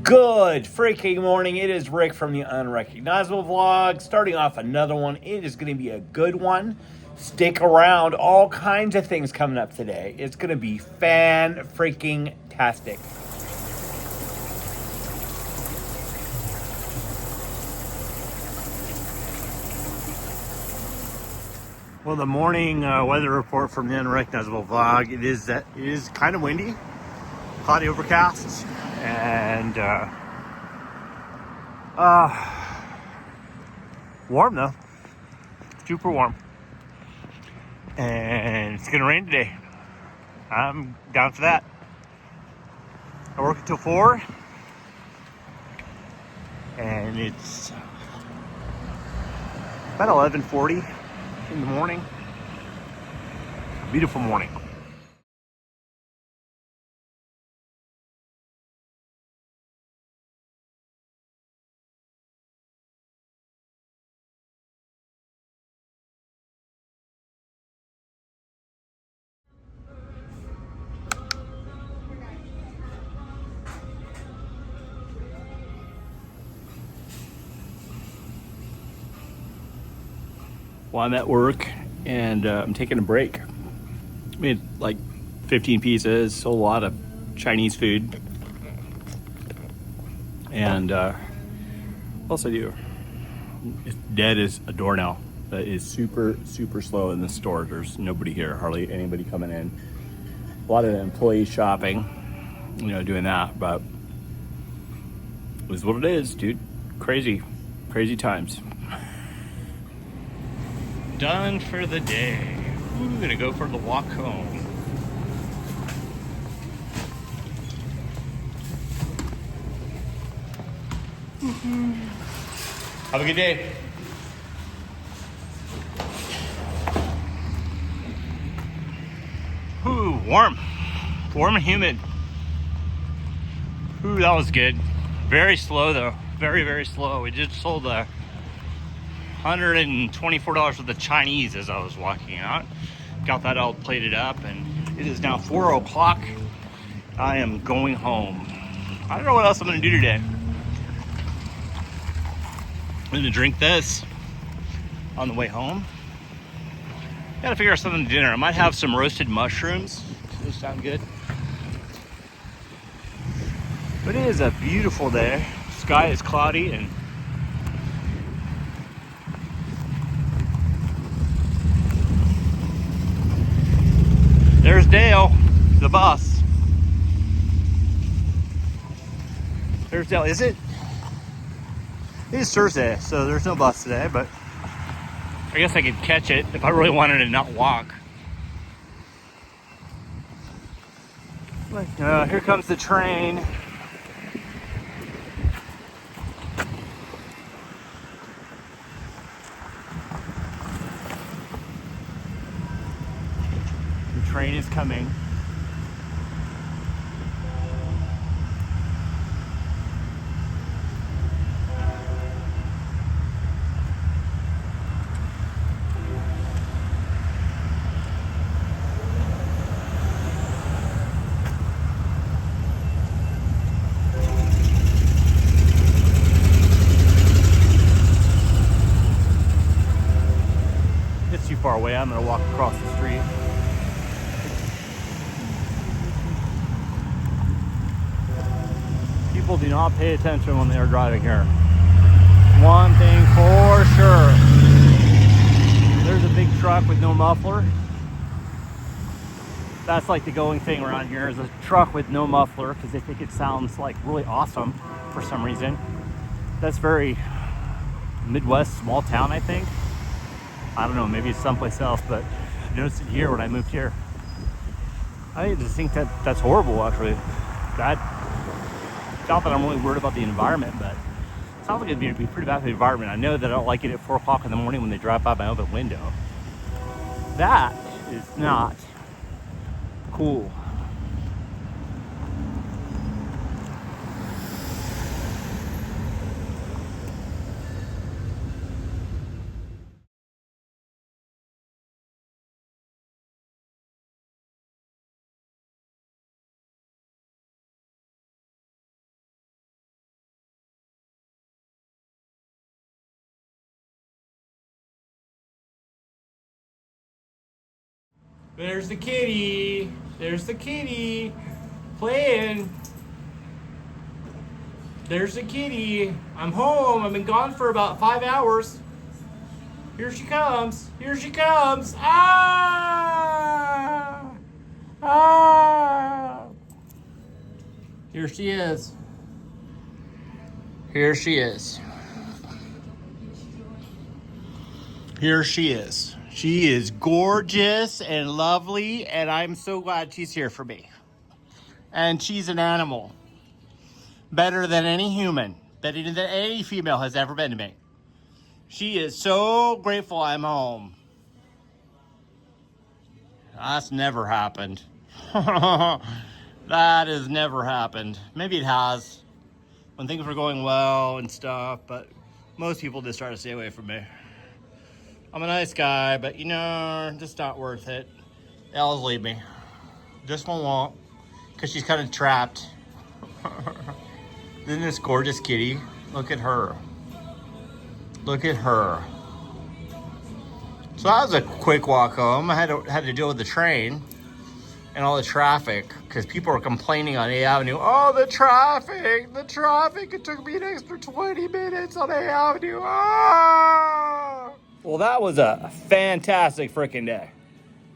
Good freaking morning. It is Rick from the Unrecognizable Vlog. Starting off another one. It is going to be a good one. Stick around. All kinds of things coming up today. It's going to be fan-freaking-tastic. Well, the morning weather report from the Unrecognizable Vlog. It is kind of windy, cloudy, overcast, and warm though, super warm, and it's gonna rain today. I'm down for that. I work until 4, and it's about 11:40 in the morning. Beautiful morning. Well, I'm at work and I'm taking a break. I made like 15 pizzas, sold a lot of Chinese food. And what else I do? It's dead as a doornail. That is super, super slow in the store. There's nobody here, hardly anybody coming in. A lot of employees shopping, doing that, but it is what it is, dude. Crazy, crazy times. Done for the day. We're gonna go for the walk home. Have a good day. Ooh, warm. Warm and humid. Ooh, that was good. Very slow though. Very, very slow. We just sold $124 worth of Chinese as I was walking out. Got that all plated up, and it is now 4 o'clock. I am going home. I don't know what else I'm gonna do today. I'm gonna drink this on the way home. Gotta figure out something to dinner. I might have some roasted mushrooms. Those sound good. But it is a beautiful day. Sky is cloudy and there's Dale, the bus. There's Dale. Is it? It is Thursday, so there's no bus today, but I guess I could catch it if I really wanted to not walk. Here comes the train. The train is coming. It's too far away. I'm gonna walk across the street. People do not pay attention when they are driving here. One thing for sure. There's a big truck with no muffler. That's like the going thing around here, is a truck with no muffler, because they think it sounds like really awesome for some reason. That's very Midwest, small town, I think. I don't know, maybe it's someplace else, but I noticed it here when I moved here. I just think that's horrible, actually. Not that I'm really worried about the environment, but it sounds like it'd be pretty bad for the environment. I know that I don't like it at 4 o'clock in the morning when they drive by my open window. That is not cool. There's the kitty. There's the kitty. Playing. There's the kitty. I'm home. I've been gone for about 5 hours. Here she comes. Here she comes. Ah! Ah! Here she is. Here she is. Here she is. She is gorgeous and lovely, and I'm so glad she's here for me. And she's an animal. Better than any human, better than any female has ever been to me. She is so grateful I'm home. That's never happened. That has never happened. Maybe it has when things were going well and stuff, but most people just try to stay away from me. I'm a nice guy, but you know, just not worth it. They'll leave me. This one won't, because she's kind of trapped. Isn't this gorgeous kitty? Look at her. Look at her. So that was a quick walk home. I had to deal with the train and all the traffic because people were complaining on A Avenue. Oh, the traffic, the traffic. It took me an extra 20 minutes on A Avenue. Ah! Well, that was a fantastic freaking day.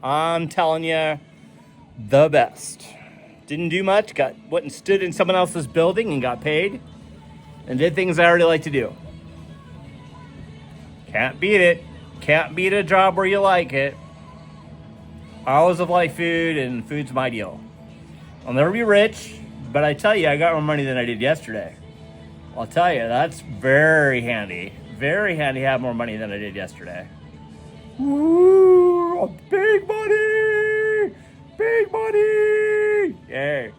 I'm telling you, the best. Didn't do much. Went and stood in someone else's building and got paid and did things I already like to do. Can't beat it. Can't beat a job where you like it. I always have liked food, and food's my deal. I'll never be rich, but I tell you, I got more money than I did yesterday. I'll tell you, that's very handy. Very handy to have more money than I did yesterday. Woo! Big money! Big money! Yay.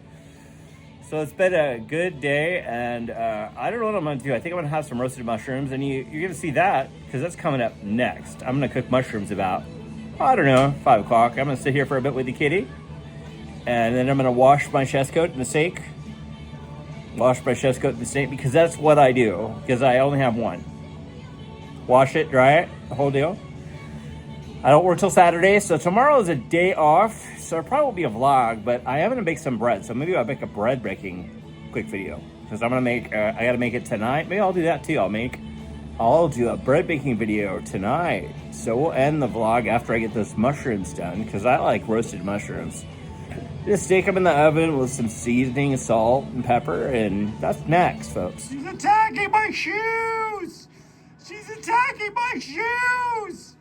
So it's been a good day, and I don't know what I'm going to do. I think I'm going to have some roasted mushrooms, and you're going to see that because that's coming up next. I'm going to cook mushrooms about, I don't know, 5 o'clock. I'm going to sit here for a bit with the kitty, and then I'm going to wash my chest coat in the sink. Wash my chest coat in the sink because that's what I do, because I only have one. Wash it, dry it, the whole deal. I don't work till Saturday, so tomorrow is a day off. So it probably won't be a vlog, but I am gonna make some bread. So maybe I'll make a bread baking quick video because I'm gonna make. I gotta make it tonight. Maybe I'll do that too. I'll do a bread baking video tonight. So we'll end the vlog after I get those mushrooms done because I like roasted mushrooms. Just stick them in the oven with some seasoning, salt, and pepper, and that's next, folks. She's attacking my shoes. She's attacking my shoes.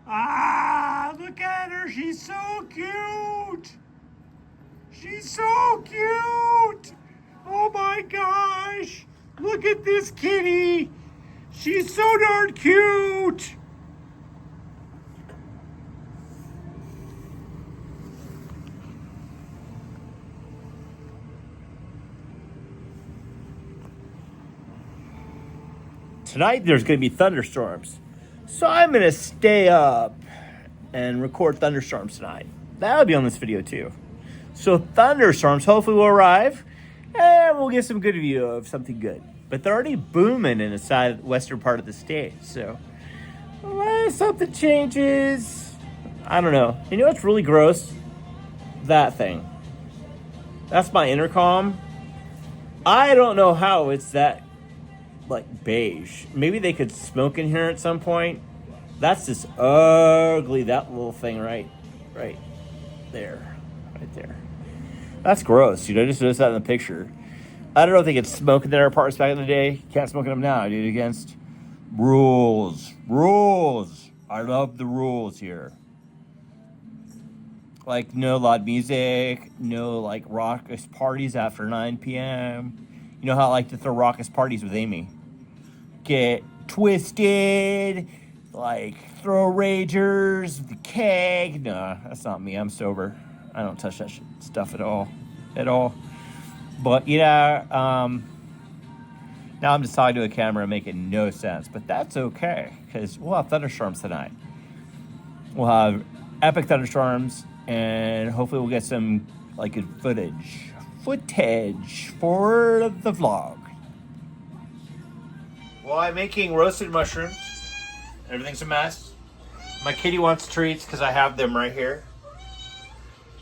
Ah, look at her. She's so cute. She's so cute. Oh my gosh. Look at this kitty. She's so darn cute. Tonight there's going to be thunderstorms. So I'm going to stay up and record thunderstorms tonight. That'll be on this video too. So thunderstorms hopefully will arrive and we'll get some good view of something good. But they're already booming in the western part of the state. So unless something changes, I don't know. You know what's really gross? That thing. That's my intercom. I don't know how it's that like beige. Maybe they could smoke in here at some point. That's just ugly, that little thing right there. That's gross, you know, just noticed that in the picture. I don't know if they could smoke in their apartments back in the day. Can't smoke in them now, dude, against rules. I love the rules here. Like no loud music, no like raucous parties after 9 p.m. You know how I like to throw raucous parties with Amy. Get twisted, like throw ragers, the keg. Nah, that's not me. I'm sober. I don't touch that stuff at all. But you know, now I'm just talking to a camera making no sense. But that's okay because we'll have thunderstorms tonight. We'll have epic thunderstorms, and hopefully we'll get some like good footage for the vlog. Well, I'm making roasted mushrooms. Everything's a mess. My kitty wants treats because I have them right here.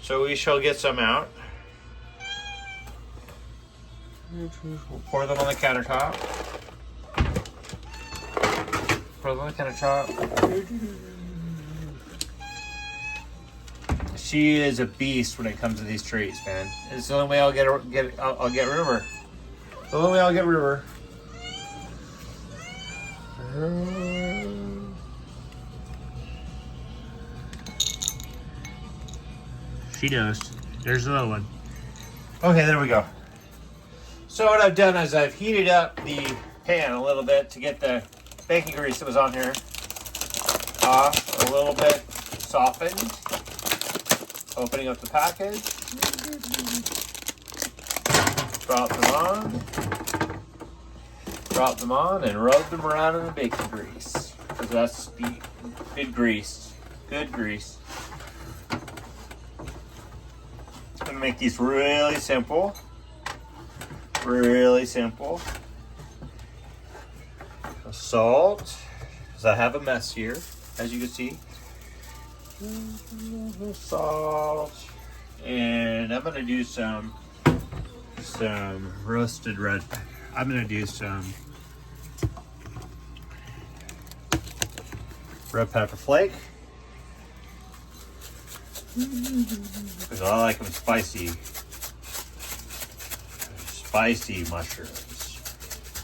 So we shall get some out. We'll pour them on the countertop. Pour them on the countertop. She is a beast when it comes to these treats, man. It's the only way I'll get rid of her. The only way I'll get rid of her. She knows. There's another one. Okay, there we go. So what I've done is I've heated up the pan a little bit to get the bacon grease that was on here off a little bit softened. Opening up the package. Drop them on and rub them around in the bacon grease. Because that's the good grease. Good grease. I'm going to make these really simple. Really simple. Salt. Because I have a mess here, as you can see. Salt. And I'm going to do some roasted red. I'm going to do some red pepper flake. Because I like them spicy. Spicy mushrooms.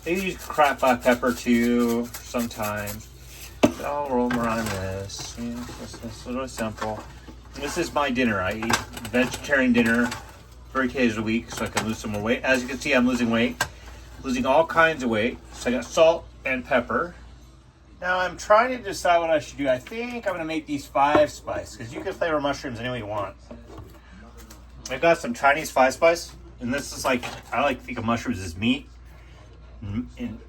They use cracked black pepper too sometimes. I'll roll them around this. Yeah, this is really simple. This is my dinner. I eat vegetarian dinner 3 days a week so I can lose some more weight. As you can see, I'm losing weight. Losing all kinds of weight. So I got salt and pepper. Now I'm trying to decide what I should do. I think I'm going to make these 5 spice because you can flavor mushrooms any way you want. I've got some Chinese 5 spice, and this is like, I like to think of mushrooms as meat. And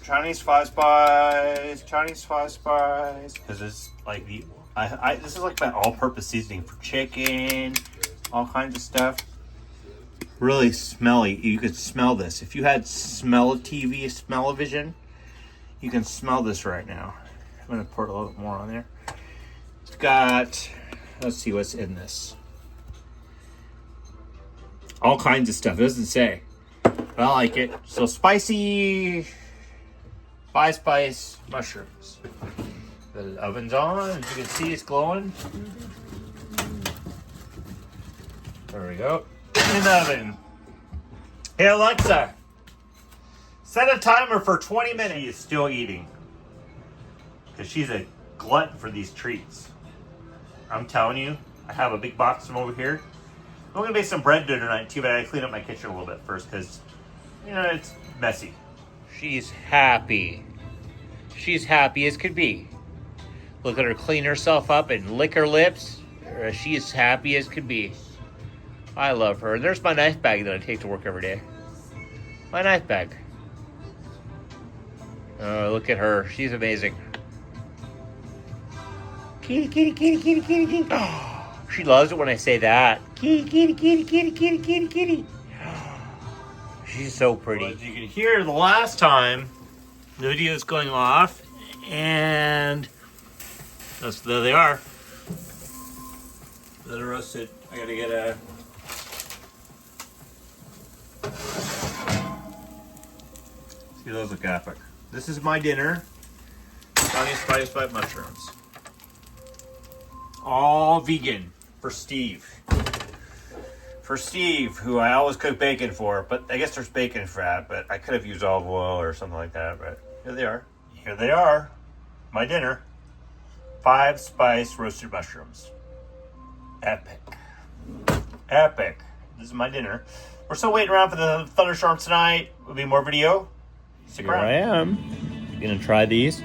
Chinese 5 spice, because it's like this is like my all-purpose seasoning for chicken, all kinds of stuff. Really smelly. You could smell this. If you had smell-o-TV, smell-o-vision, you can smell this right now. I'm going to pour a little bit more on there. It's got, let's see what's in this. All kinds of stuff. It doesn't say. But I like it. So spicy 5 spice mushrooms. The oven's on. As you can see, it's glowing. There we go. In the oven. Hey Alexa, set a timer for 20 minutes. She is still eating. Because she's a glutton for these treats. I'm telling you, I have a big box from over here. I'm going to make some bread dinner tonight too, but I clean up my kitchen a little bit first because, you know, it's messy. She's happy. She's happy as could be. Look at her clean herself up and lick her lips. She is happy as could be. I love her. And there's my knife bag that I take to work every day. My knife bag. Oh, look at her. She's amazing. Kitty, kitty, kitty, kitty, kitty, kitty. Oh, she loves it when I say that. Kitty, kitty, kitty, kitty, kitty, kitty, kitty. She's so pretty. Well, as you can hear the last time, the video is going off, and there they are. They're roasted. I gotta get a... See, those look epic. This is my dinner. Chinese spice fried mushrooms. All vegan for Steve. For Steve, who I always cook bacon for, but I guess there's bacon fat, but I could have used olive oil or something like that, but here they are. Here they are. My dinner. 5 spice roasted mushrooms. Epic. Epic. This is my dinner. We're still waiting around for the thunderstorms tonight. Will be more video. Stick around. Here I am. Gonna try these.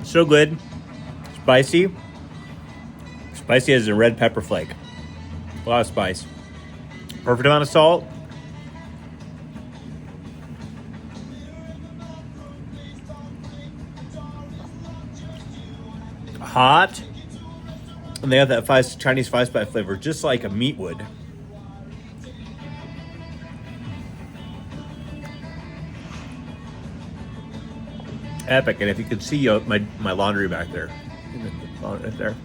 So good. Spicy. Spicy as a red pepper flake. A lot of spice. Perfect amount of salt. Hot. And they have that Chinese 5 spice flavor, just like a meat would. epic. And if you could see my laundry back there, right there,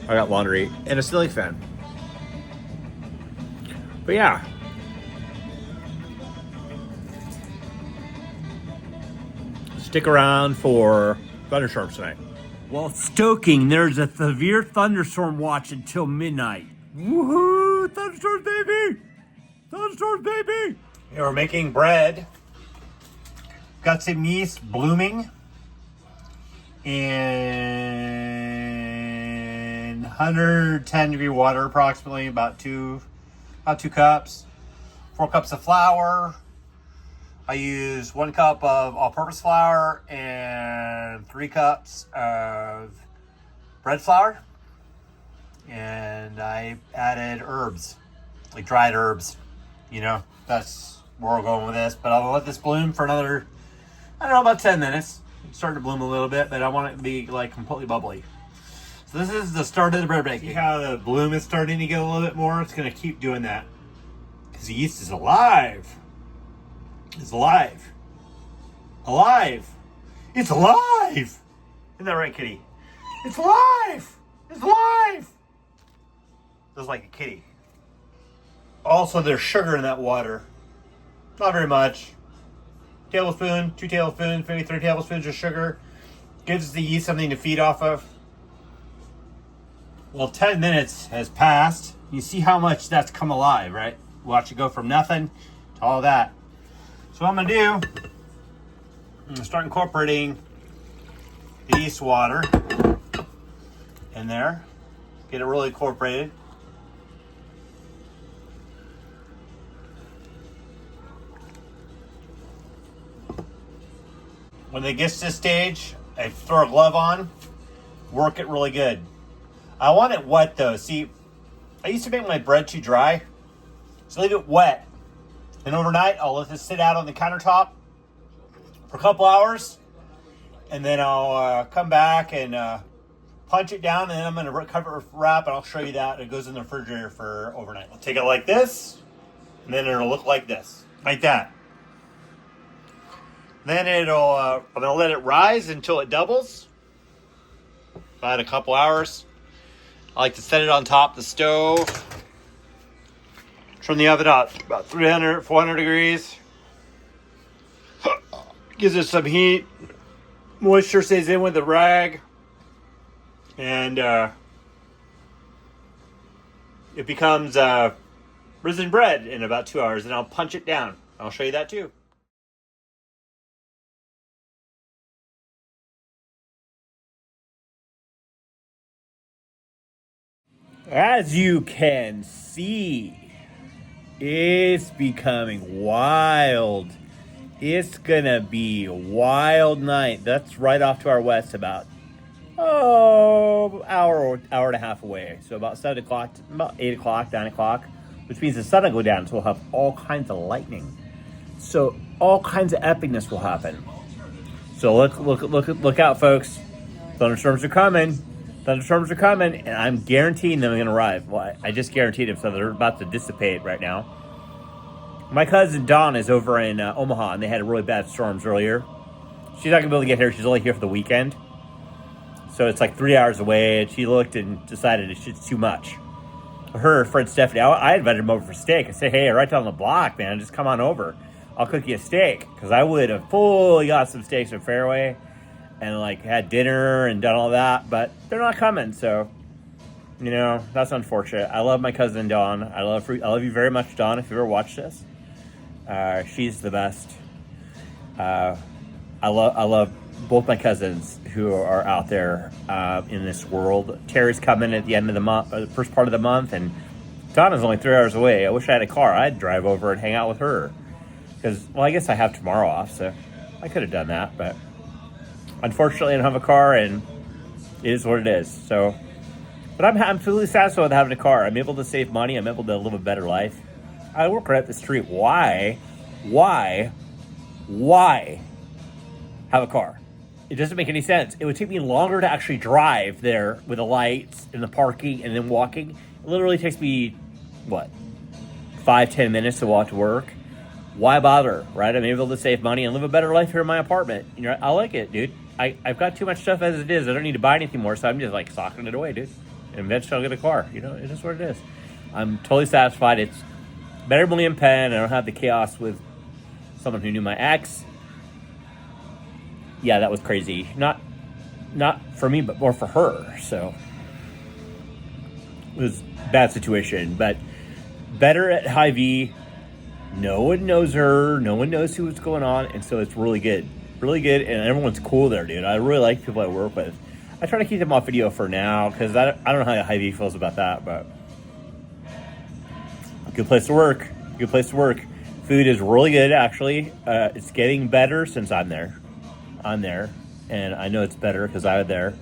I got laundry and a ceiling fan. But yeah. Stick around for thunderstorms tonight. Well, stoking, there's a severe thunderstorm watch until midnight. Woohoo! Thunderstorms, baby! Thunderstorms, baby! Yeah, we're making bread. Got some yeast blooming in 110 degree water, approximately about two cups. 4 cups of flour. I use 1 cup of all-purpose flour and 3 cups of bread flour. And I added herbs, like dried herbs. You know, that's where we're going with this. But I'll let this bloom for another, I don't know, about 10 minutes. It's starting to bloom a little bit, but I want it to be like completely bubbly. So this is the start of the bread baking. See how the bloom is starting to get a little bit more? It's going to keep doing that because the yeast is alive. It's alive. Alive. It's alive. Isn't that right, kitty? It's alive. It's alive. Just like a kitty. Also, there's sugar in that water. Not very much. Tablespoon, 2 tablespoons, maybe 3 tablespoons of sugar. Gives the yeast something to feed off of. Well, 10 minutes has passed. You see how much that's come alive, right? Watch it go from nothing to all that. So what I'm going to do, I'm going to start incorporating the yeast water in there. Get it really incorporated. When it gets to this stage, I throw a glove on, work it really good. I want it wet though. See, I used to make my bread too dry, so leave it wet. And overnight, I'll let this sit out on the countertop for a couple hours. And then I'll come back and punch it down. And then I'm going to cover it with wrap. And I'll show you that. It goes in the refrigerator for overnight. I'll take it like this. And then it'll look like this. Like that. Then I'm going to let it rise until it doubles. About a couple hours. I like to set it on top of the stove. Turn the oven up about 300, 400 degrees. Gives it some heat. Moisture stays in with the rag. And it becomes risen bread in about 2 hours. And I'll punch it down. I'll show you that too. As you can see, it's becoming wild. It's gonna be a wild night. That's right off to our west, about hour and a half away. So about 7 o'clock, about 8 o'clock, 9 o'clock, which means the sun will go down. So we'll have all kinds of lightning. So all kinds of epicness will happen. So look out, folks. Thunderstorms are coming. Thunderstorms are coming, and I'm guaranteeing them are going to arrive. Well, I just guaranteed them, so they're about to dissipate right now. My cousin Dawn is over in Omaha, and they had really bad storms earlier. She's not going to be able to get here. She's only here for the weekend. So it's like 3 hours away, and she looked and decided it's too much. Her friend Stephanie, I invited him over for steak. I said, hey, right down the block, man, just come on over. I'll cook you a steak, because I would have fully got some steaks from Fairway and like had dinner and done all that, but they're not coming, so you know, that's unfortunate. I love my cousin Dawn. I love you very much, Dawn, if you ever watch this. She's the best. I love both my cousins who are out there in this world. Terry's coming at the end of the month, the first part of the month, and Dawn is only 3 hours away. I wish I had a car. I'd drive over and hang out with her. Because, well, I guess I have tomorrow off, so I could have done that, but unfortunately, I don't have a car, and it is what it is. So, but I'm completely satisfied with having a car. I'm able to save money. I'm able to live a better life. I work right up the street. Why have a car? It doesn't make any sense. It would take me longer to actually drive there with the lights and the parking and then walking. It literally takes me, 5-10 minutes to walk to work. why bother, right? I'm able to save money and live a better life here in my apartment. You know, I like it, dude. I've got too much stuff as it is. I don't need to buy anything more, so I'm just like socking it away, dude. And eventually I'll get a car. You know, it is what it is. I'm totally satisfied. It's better than William Penn. I don't have the chaos with someone who knew my ex. Yeah, that was crazy. Not for me, but more for her. So it was a bad situation, but better at Hy-Vee. No one knows her. No one knows what's going on, and so it's really good. Really good, and everyone's cool there, dude. I really like people I work with. I try to keep them off video for now because I don't know how Hy-Vee feels about that, but good place to work. Good place to work. Food is really good, actually. It's getting better since I'm there. And I know it's better because I was there.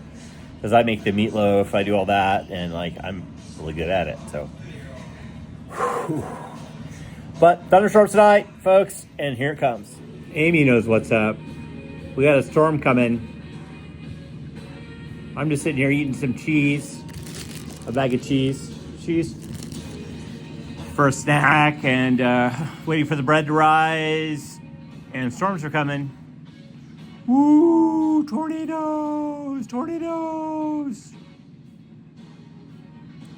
Because I make the meatloaf, I do all that, and like I'm really good at it. So, whew. But thunderstorms tonight, folks, and here it comes. Amy knows what's up. We got a storm coming. I'm just sitting here eating some cheese, a bag of cheese for a snack, and waiting for the bread to rise. And storms are coming. Woo! Tornadoes! Tornadoes!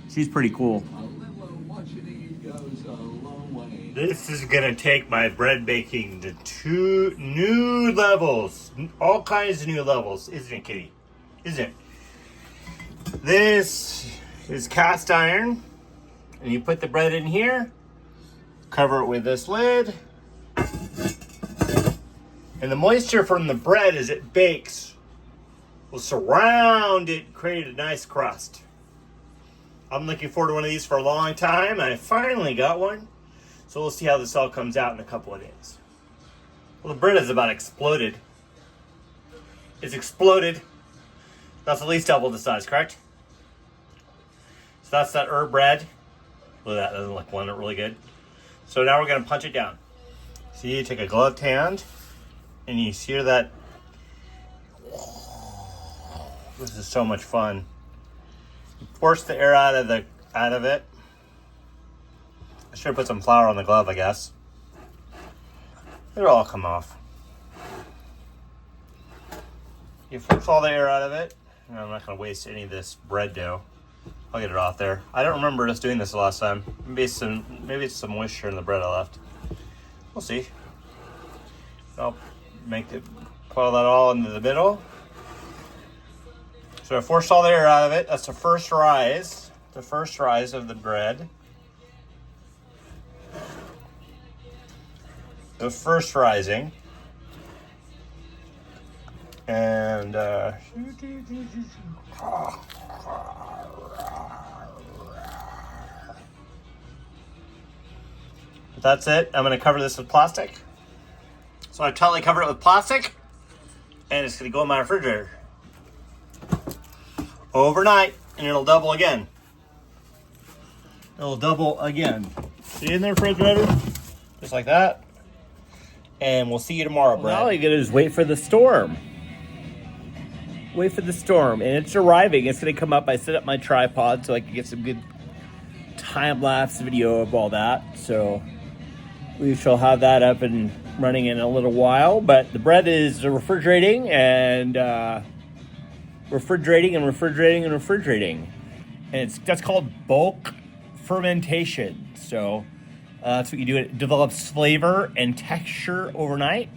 She's pretty cool. This is gonna take my bread baking to 2 new levels. All kinds of new levels, isn't it, Kitty? Isn't it? This is cast iron, and you put the bread in here, cover it with this lid, and the moisture from the bread as it bakes will surround it, create a nice crust. I'm looking forward to one of these for a long time. I finally got one. So we'll see how this all comes out in a couple of days. Well, the bread is about exploded. It's exploded. That's at least double the size, correct? So that's that herb bread. Look at that, doesn't look one really good. So now we're gonna punch it down. See, you take a gloved hand and you hear that. This is so much fun. You force the air out of it. I should have put some flour on the glove, I guess. It'll all come off. You force all the air out of it. I'm not going to waste any of this bread dough. I'll get it off there. I don't remember us doing this the last time. Maybe it's some moisture in the bread I left. We'll see. I'll coil that all into the middle. So I forced all the air out of it. That's the first rise. The first rise of the bread. The first rising. And but that's it. I'm going to cover this with plastic. So I totally covered it with plastic, and it's going to go in my refrigerator overnight, and it'll double again. It'll double again. See in the refrigerator, just like that. And we'll see you tomorrow, Brad. All you gotta do is wait for the storm. Wait for the storm, and it's arriving. It's gonna come up. I set up my tripod so I can get some good time-lapse video of all that. So we shall have that up and running in a little while. But the bread is refrigerating and refrigerating. And that's called bulk fermentation. So that's what you do. It develops flavor and texture overnight.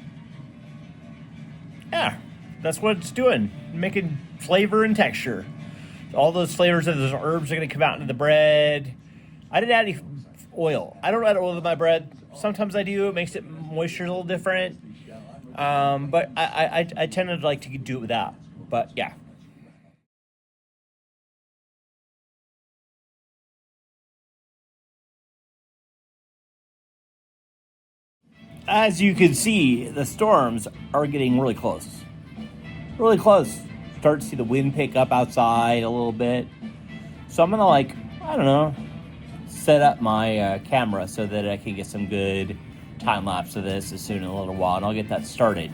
Yeah, that's what it's doing. Making flavor and texture. All those flavors of those herbs are going to come out into the bread. I didn't add any oil. I don't add oil to my bread. Sometimes I do. It makes it moisture a little different. But I tend to like to do it without. But yeah. As you can see, the storms are getting really close. Really close. Start to see the wind pick up outside a little bit. So I'm going to, set up my camera so that I can get some good time lapse of this as soon in a little while. And I'll get that started.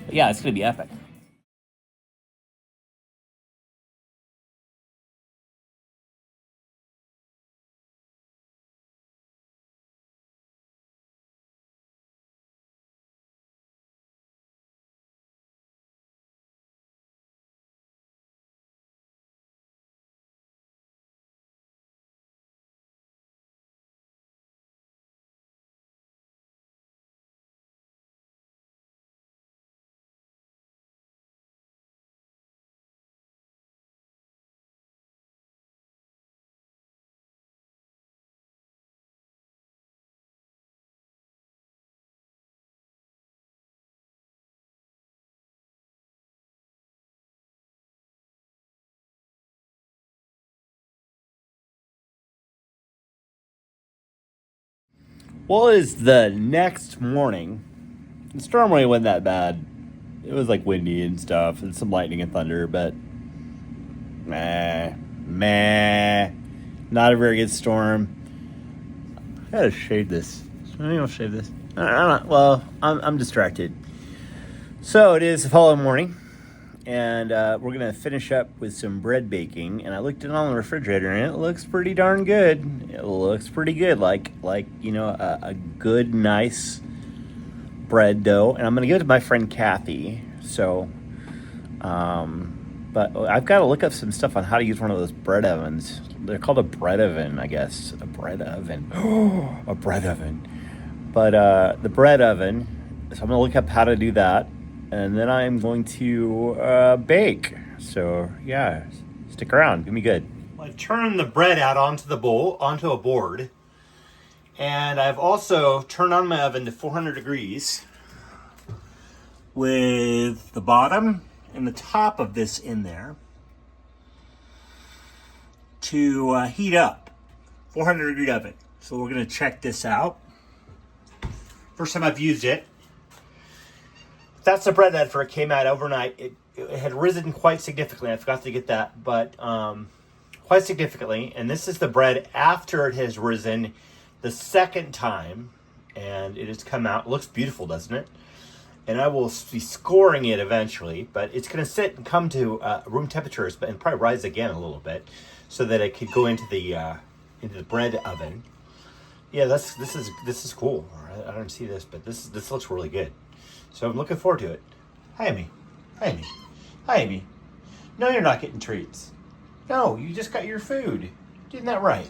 But yeah, it's going to be epic. Well, it is the next morning. The storm really wasn't that bad. It was like windy and stuff, and some lightning and thunder, but meh, not a very good storm. I gotta shave this. I don't shave this. Well, I'm distracted. So it is the following morning, and we're gonna finish up with some bread baking. And I looked it on the refrigerator, and it looks pretty darn good. It looks pretty good, like you know, a good, nice bread dough. And I'm gonna give it to my friend Kathy. So, but I've got to look up some stuff on how to use one of those bread ovens. They're called a bread oven, I guess. A bread oven. Oh, a bread oven. But the bread oven. So I'm gonna look up how to do that. And then I'm going to bake. So yeah, stick around. Gonna be good. I've turned the bread out onto a board. And I've also turned on my oven to 400 degrees with the bottom and the top of this in there to heat up. 400 degree oven. So we're gonna check this out. First time I've used it. That's the bread after it came out overnight. It had risen quite significantly. I forgot to get that, but quite significantly. And this is the bread after it has risen the second time, and it has come out. It looks beautiful, doesn't it? And I will be scoring it eventually, but it's going to sit and come to room temperatures, and probably rise again a little bit, so that it could go into the bread oven. Yeah, this is cool. I don't see this, but this looks really good. So I'm looking forward to it. Hi, Amy. Hi, Amy. Hi, Amy. No, you're not getting treats. No, you just got your food. Isn't that right?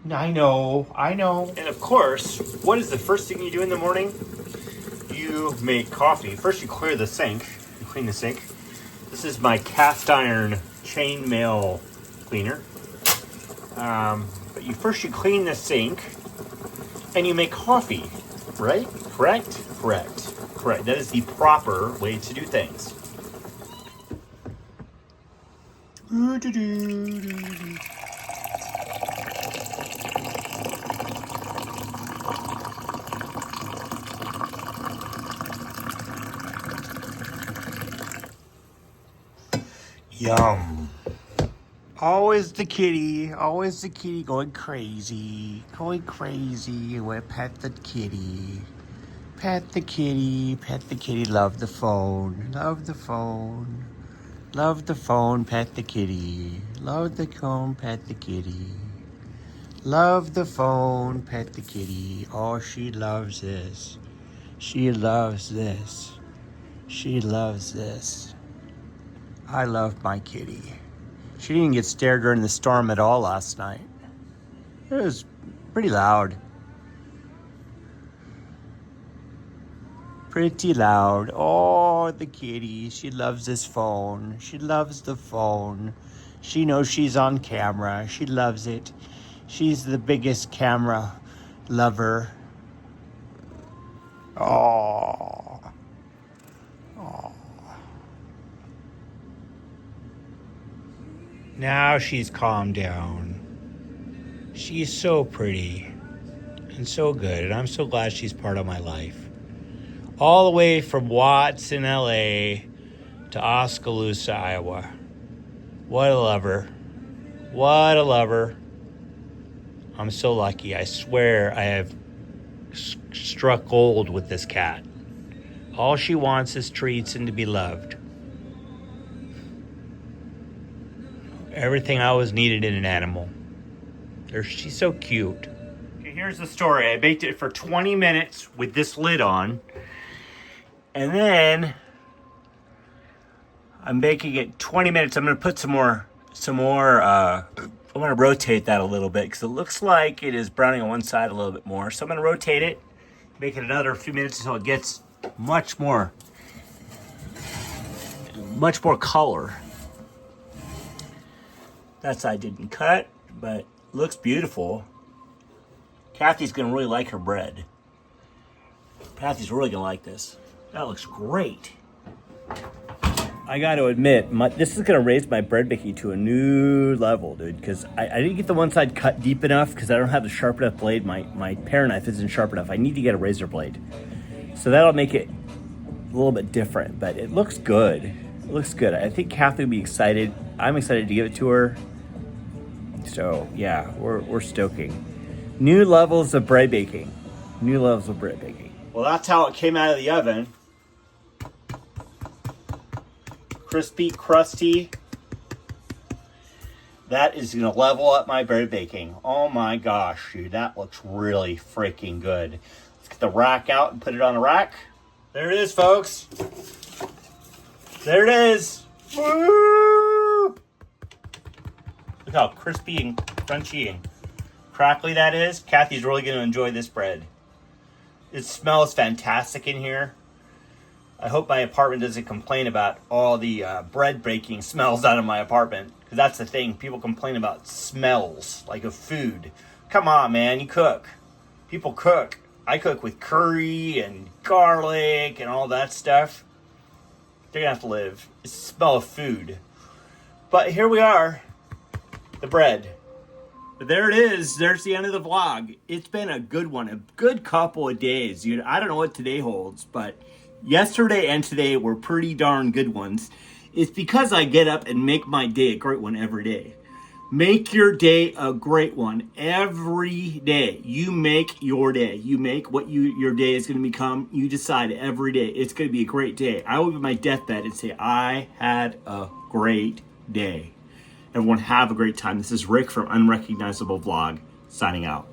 I know. And of course, what is the first thing you do in the morning? You make coffee. First, you clear the sink. You clean the sink. This is my cast iron chainmail cleaner. But you clean the sink, and you make coffee. Right? Correct. That is the proper way to do things. Yum. Always the kitty going crazy. We'll pet the kitty. Pet the kitty, love the phone, pet the kitty. Love the phone, pet the kitty. Love the phone, pet the kitty. Oh, she loves this. She loves this. I love my kitty. She didn't get scared during the storm at all last night. It was pretty loud. Pretty loud. Oh, the kitty. She loves this phone. She loves the phone. She knows she's on camera. She loves it. She's the biggest camera lover. Oh. Now she's calmed down. She's so pretty and so good, and I'm so glad she's part of my life. All the way from Watts in LA to Oskaloosa, Iowa. What a lover. I'm so lucky. I swear I have struck gold with this cat. All she wants is treats and to be loved. Everything I always needed in an animal. She's so cute. Okay, here's the story. I baked it for 20 minutes with this lid on. And then I'm baking it 20 minutes. I'm going to put some more, I'm going to rotate that a little bit because it looks like it is browning on one side a little bit more. So I'm going to rotate it, make it another few minutes until it gets much more color. That side didn't cut, but looks beautiful. Kathy's going to really like her bread. Kathy's really going to like this. That looks great. I got to admit, this is going to raise my bread baking to a new level, dude, because I didn't get the one side cut deep enough because I don't have the sharp enough blade. My pear knife isn't sharp enough. I need to get a razor blade. So that'll make it a little bit different, but it looks good. It looks good. I think Kathy will be excited. I'm excited to give it to her. So, yeah, we're stoking. New levels of bread baking. New levels of bread baking. Well, that's how it came out of the oven. Crispy, crusty. That is gonna level up my bread baking. Oh my gosh, dude, that looks really freaking good. Let's get the rack out and put it on a rack. There it is, folks. There it is. Woo! Look how crispy and crunchy and crackly that is. Kathy's really gonna enjoy this bread. It smells fantastic in here. I hope my apartment doesn't complain about all the bread baking smells out of my apartment. Because that's the thing. People complain about smells, like of food. Come on, man. You cook. People cook. I cook with curry and garlic and all that stuff. They're going to have to live. It's the smell of food. But here we are. The bread. But there it is. There's the end of the vlog. It's been a good one. A good couple of days. Dude, I don't know what today holds, but yesterday and today were pretty darn good ones. It's because I get up and make my day a great one every day. Make your day a great one every day. You make your day. You make what your day is going to become. You decide every day it's going to be a great day. I will be on my deathbed and say, I had a great day. Everyone have a great time. This is Rick from Unrecognizable Vlog, signing out.